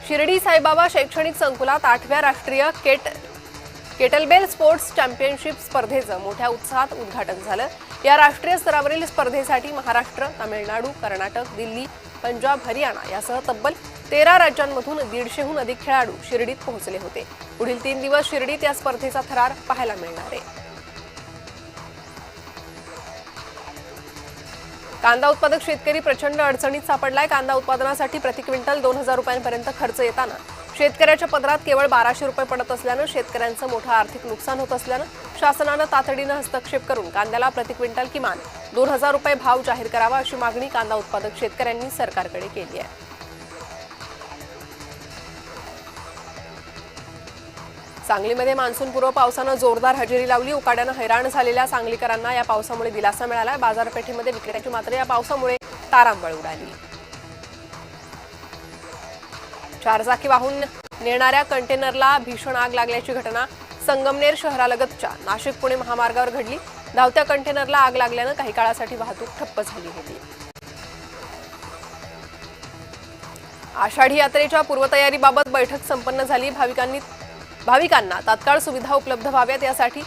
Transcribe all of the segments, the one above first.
शिर्डी साईबाबा शैक्षणिक संकुलात 8व्या राष्ट्रीय केटलबेल स्पोर्ट्स चॅम्पियनशिप स्पर्धेचं मोठ्या उत्साहात उद्घाटन झालं। या राष्ट्रीय स्तरावरील स्पर्धेसाठी महाराष्ट्र, तामिळनाडू, कर्नाटक, दिल्ली, पंजाब, हरियाणा यासह तब्बल 13 राज्यांमधून 150हून अधिक खेळाडू शिर्डीत पोहोचले होते। पुढील 3 दिवस शिर्डीत या स्पर्धेचा थरार पाहायला मिळणार आहे। कांदा उत्पादक शेतकरी प्रचंड अडचणीत सापडलाय। कांदा उत्पादनासाठी प्रति क्विंटल 2000 रुपयांपर्यंत खर्च येताना शेतकऱ्याच्या पदरात केवळ 1200 रुपये पडत असल्यानं शेतकऱ्यांचं मोठं आर्थिक नुकसान होत असल्यानं शासनानं तातडीनं हस्तक्षेप करून कांद्याला प्रति क्विंटल किमान 2000 रुपये भाव जाहीर करावा अशी मागणी कांदा उत्पादक शेतकऱ्यांनी सरकारकडे केली आहे। सांगलीमध्ये मान्सूनपूर्व पावसानं जोरदार हजेरी लावली। उकाड्यानं हैराण झालेल्या सांगलीकरांना या पावसामुळे दिलासा मिळाला। बाजारपेठेमध्ये विक्रेत्यांची मात्र या पावसामुळे तारांबळ उडाली। 4 चाकी वाहून नेणाऱ्या कंटेनरला भीषण आग लागल्याची घटना संगमनेर शहरालगतच्या नाशिक-पुणे महामार्गावर घडली। धावत्या कंटेनरला आग लागल्यानं काही काळासाठी वाहतूक ठप्प झाली होती। आषाढी यात्रेच्या पूर्वतयारीबाबत बैठक संपन्न झाली। भाविकांना तात्काळ सुविधा उपलब्ध व्हाव्यात यासाठी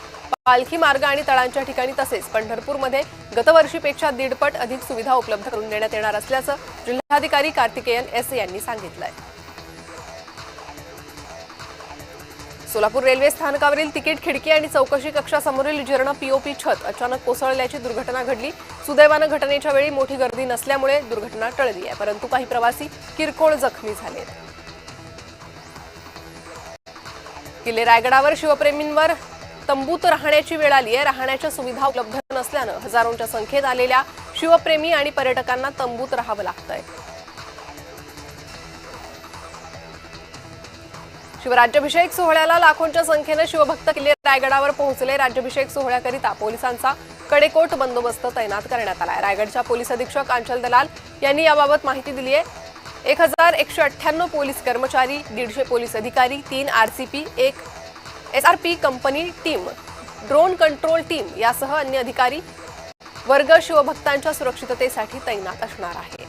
पालखी मार्ग आणि तळांच्या ठिकाणी तसेच पंढरपूरमध्ये गतवर्षीपेक्षा 1.5 पट अधिक सुविधा उपलब्ध करून देण्यात येणार असल्याचं जिल्हाधिकारी कार्तिकेयन एस यांनी सांगितलंय। सोलापूर रेल्वे स्थानकावरील तिकीट खिडकी आणि चौकशी कक्षासमोरील जीर्ण पीओपी छत अचानक कोसळल्याची दुर्घटना घडली। सुदैवानं घटनेच्या वेळी मोठी गर्दी नसल्यामुळे दुर्घटना टळली आहे, परंतु काही प्रवासी किरकोळ जखमी झालेत। किल्ले रायगडावर शिवप्रेमींवर तंबूत राहण्याची वेळ आली आहे। राहण्याच्या सुविधा उपलब्ध नसल्यानं हजारोंच्या संख्येत आलेल्या शिवप्रेमी आणि पर्यटकांना तंबूत राहावं लागतंय। शिवराज्याभिषेक सोहळ्याला लाखोंच्या संख्येनं शिवभक्त किल्ले रायगडावर पोहोचले। राज्याभिषेक सोहळ्याकरिता पोलिसांचा कडेकोट बंदोबस्त तैनात करण्यात आलाय। रायगडच्या पोलीस अधीक्षक अंचल दलाल यांनी याबाबत माहिती दिली आहे। 1198 पोलीस कर्मचारी, 150 पोलीस अधिकारी, 3 RCP, 1 SRP company team, drone control team यासह अन्य अधिकारी वर्ग शिवभक्तांच्या सुरक्षिततेसाठी तैनात असणार आहे।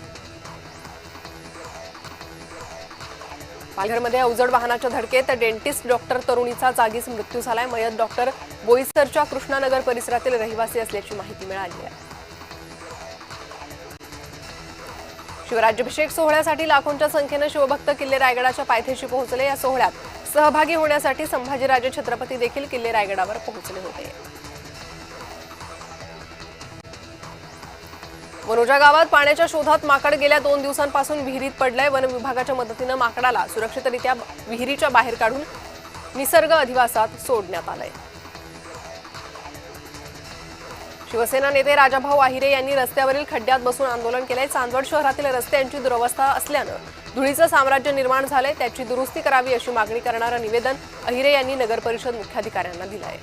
पालघरमध्ये अवजड वाहनाच्या धडकेत डेंटिस्ट डॉक्टर तरुणीचा जागीच मृत्यू झालाय। मयत डॉक्टर बोईसरच्या कृष्णानगर परिसरातील रहिवासी असल्याची माहिती मिळाली आहे। शिवराज्याभिषेक सोहळ्यासाठी लाखोंच्या संख्येनं शिवभक्त किल्ले रायगडाच्या पायथ्याशी पोहोचले। या सोहळ्यात सहभागी होण्यासाठी संभाजीराजे छत्रपती देखील किल्ले रायगडावर पोहोचले होते। वनोजा गावात पाण्याच्या शोधात माकड गेल्या 2 दिवसांपासून विहिरीत पडलंय। वन विभागाच्या मदतीनं माकडाला सुरक्षितरित्या विहिरीच्या बाहेर काढून निसर्ग अधिवासात सोडण्यात आलंय। शिवसेना नेते राजाभाऊ आहिरे यांनी रस्त्यावरील खड्ड्यात बसून आंदोलन केलंय। चांदवड शहरातील रस्त्यांची दुरवस्था असल्यानं धुळीचं साम्राज्य निर्माण झालंय, त्याची दुरुस्ती करावी अशी मागणी करणारं निवेदन आहिरे यांनी नगर परिषद मुख्याधिकाऱ्यांना दिलंय।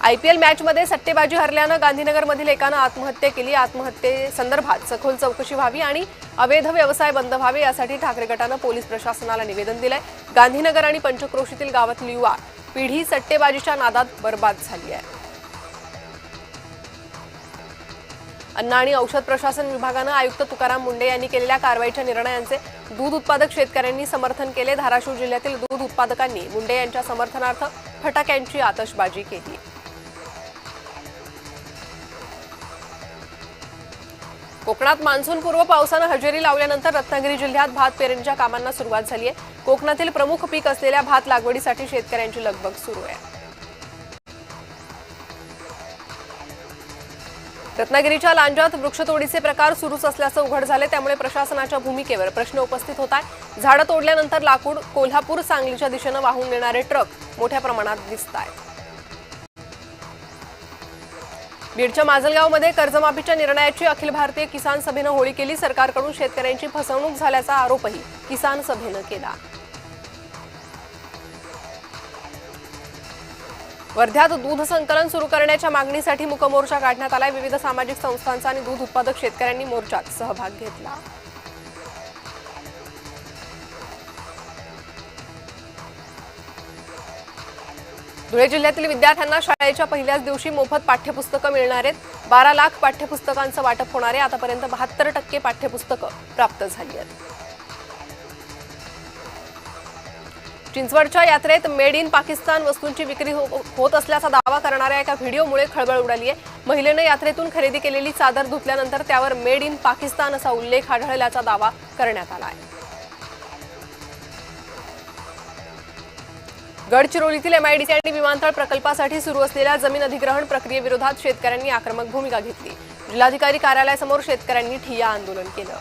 आयपीएल मॅचमध्ये सट्टेबाजी हरल्यानं गांधीनगरमधील एकानं आत्महत्या केली। आत्महत्येसंदर्भात सखोल चौकशी व्हावी आणि अवैध व्यवसाय बंद व्हावे यासाठी ठाकरे गटानं पोलीस प्रशासनाला निवेदन दिलंय। गांधीनगर आणि पंचक्रोशीतील गावातील युवा पिढी सट्टेबाजीच्या नादात बर्बाद झाली आहे। अन्न आणि औषध प्रशासन विभागानं आयुक्त तुकाराम मुंडे यांनी केलेल्या कारवाईच्या निर्णयांचे दूध उत्पादक शेतकऱ्यांनी समर्थन केले। धाराशिव जिल्ह्यातील दूध उत्पादकांनी मुंडे यांच्या समर्थनार्थ फटाक्यांची आतषबाजी केली। कोकणात मान्सूनपूर्व पावसानं हजेरी लावल्यानंतर रत्नागिरी जिल्ह्यात भात पेरणीच्या कामांना सुरुवात झाली आहे। कोकणातील प्रमुख पीक असलेल्या भात लागवडीसाठी शेतकऱ्यांची लगबग सुरू आहे। रत्नागिरीच्या लांजात वृक्षतोडीचे प्रकार सुरूच असल्याचं उघड झाले, त्यामुळे प्रशासनाच्या भूमिकेवर प्रश्न उपस्थित होत आहे। झाडं तोडल्यानंतर लाकूड कोल्हापूर सांगलीच्या दिशेनं वाहून नेणारे ट्रक मोठ्या प्रमाणात दिसत आहेत। बीडच्या माजलगावमध्ये कर्जमाफीच्या निर्णयाची अखिल भारतीय किसान सभेनं होळी केली। सरकारकडून शेतकऱ्यांची फसवणूक झाल्याचा आरोपही किसान सभेनं केला। वर्ध्यात दूध संकलन सुरू करण्याच्या मागणीसाठी मूक मोर्चा काढण्यात आलाय। विविध सामाजिक संस्थांचा आणि दूध उत्पादक शेतकऱ्यांनी मोर्चात सहभाग घेतला। धुळे जिल्ह्यातील विद्यार्थ्यांना शाळेच्या पहिल्याच दिवशी मोफत पाठ्यपुस्तकं मिळणार आहेत। 12 लाख पाठ्यपुस्तकांचं वाटप होणार आहे। आतापर्यंत 72% पाठ्यपुस्तकं प्राप्त झाली आहेत। चिंचवडच्या यात्रेत मेड इन पाकिस्तान वस्तूंची विक्री होत असल्याचा दावा करणाऱ्या एका व्हिडिओमुळे खळबळ उडाली आहे। महिलेने यात्रेतून खरेदी केलेली चादर धुतल्यानंतर त्यावर मेड इन पाकिस्तान असा उल्लेख आढळल्याचा दावा करण्यात आला आहे। गडचिरोलीतील MIDC आणि विमानतळ प्रकल्पासाठी सुरू असलेल्या जमीन अधिग्रहण प्रक्रियेविरोधात शेतकऱ्यांनी आक्रमक भूमिका घेतली। जिल्हाधिकारी कार्यालयासमोर शेतकऱ्यांनी ठिय्या आंदोलन केलं।